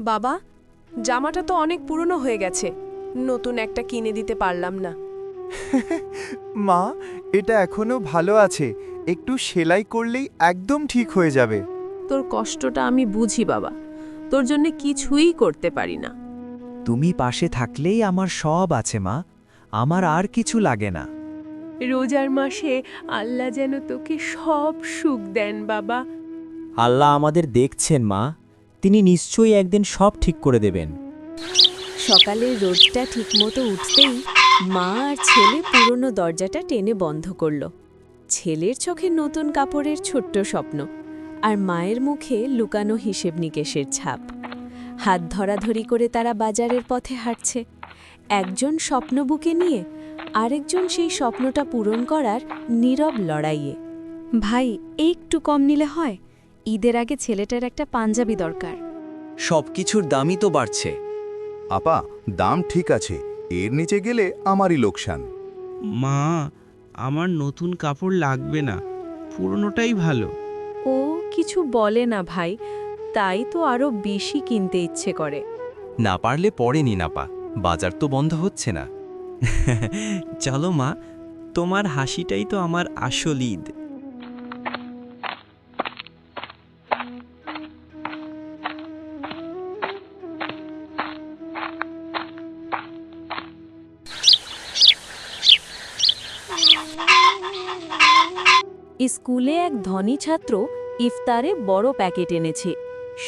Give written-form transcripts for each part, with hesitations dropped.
বাবা, জামাটা তো অনেক পুরনো হয়ে গেছে, নতুন একটা কিনে দিতে পারলাম না। মা, এটা এখনো ভালো আছে, একটু সেলাই করলেই একদম ঠিক হয়ে যাবে। তোর কষ্টটা আমি বুঝি বাবা, তোর জন্য কিছুই করতে পারি না। তুমি পাশে থাকলেই আমার সব আছে মা, আমার আর কিছু লাগে না। রোজার মাসে আল্লাহ যেন তোকে সব সুখ দেন বাবা। আল্লাহ আমাদের দেখছেন মা, তিনি নিশ্চয়ই একদিন সব ঠিক করে দেবেন। সকালে রোদটা ঠিকমতো উঠতেই মা আর ছেলে পুরনো দরজাটা টেনে বন্ধ করল। ছেলের চোখে নতুন কাপড়ের ছোট্ট স্বপ্ন, আর মায়ের মুখে লুকানো হিসেব নিকেশের ছাপ। হাত ধরাধরি করে তারা বাজারের পথে হাঁটছে, একজন স্বপ্ন বুকে নিয়ে আরেকজন সেই স্বপ্নটা পূরণ করার নীরব লড়াইয়ে। ভাই, একটু কম নিলে হয়? ঈদের আগে ছেলেটার একটা পাঞ্জাবি দরকার। সবকিছুর দামই তো বাড়ছে। আপা, দাম ঠিক আছে, এর নিচে গেলে আমারই লোকসান। মা, আমার নতুন কাপড় লাগবে না, পুরনোটাই ভালো। ও কিছু বলে না ভাই, তাই তো আরো বেশি কিনতে ইচ্ছে করে। না পারলে পরে নিন আপা, বাজার তো বন্ধ হচ্ছে না। চলো মা, তোমার হাসিটাই তো আমার আসল ঈদ। স্কুলে এক ধনী ছাত্র ইফতারে বড় প্যাকেট এনেছে,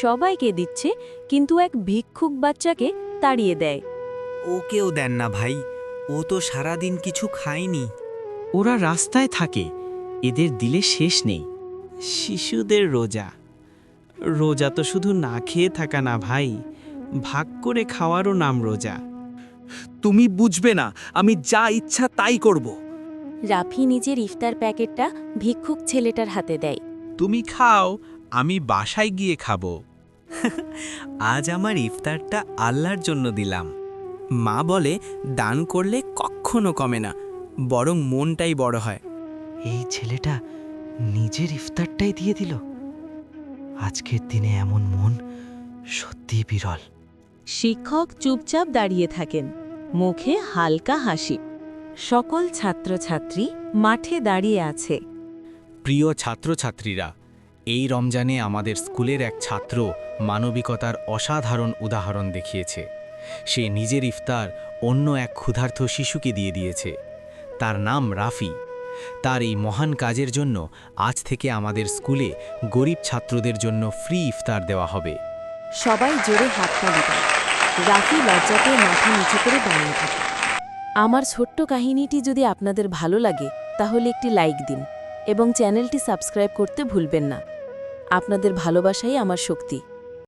সবাইকে দিচ্ছে, কিন্তু এক ভিক্ষুক বাচ্চাকে তাড়িয়ে দেয়। ওকেও দেন না ভাই, ও তো সারাদিন কিছু খায়নি। ওরা রাস্তায় থাকে, এদের দিলে শেষ নেই। শিশুদের রোজা, রোজা তো শুধু না খেয়ে থাকা না ভাই, ভাগ করে খাওয়ারও নাম রোজা। তুমি বুঝবে না, আমি যা ইচ্ছা তাই করব। রাফি নিজের ইফতার প্যাকেটটা ভিক্ষুক ছেলেটার হাতে দেয়। তুমি খাও, আমি বাসায় গিয়ে খাবো। আজ আমার ইফতারটা আল্লাহর জন্য দিলাম। মা বলে দান করলে কখনো কমে না, বরং মনটাই বড় হয়। এই ছেলেটা নিজের ইফতারটাই দিয়ে দিল। আজকের দিনে এমন মন সত্যি বিরল। শিক্ষক চুপচাপ দাঁড়িয়ে থাকেন, মুখে হালকা হাসি। সকল ছাত্রছাত্রী মাঠে দাঁড়িয়ে আছে। প্রিয় ছাত্রছাত্রীরা, এই রমজানে আমাদের স্কুলের এক ছাত্র মানবিকতার অসাধারণ উদাহরণ দেখিয়েছে। সে নিজের ইফতার অন্য এক ক্ষুধার্ত শিশুকে দিয়ে দিয়েছে। তার নাম রাফি। তার এই মহান কাজের জন্য আজ থেকে আমাদের স্কুলে গরিব ছাত্রদের জন্য ফ্রি ইফতার দেওয়া হবে। সবাই জোরে হাততালি দেয়। রাফি লজ্জাতে মাথা নিচু করে দাঁড়িয়ে থাকে। আমার ছোট্ট কাহিনীটি যদি আপনাদের ভালো লাগে তাহলে একটি লাইক দিন এবং চ্যানেলটি সাবস্ক্রাইব করতে ভুলবেন না। আপনাদের ভালোবাসাই আমার শক্তি।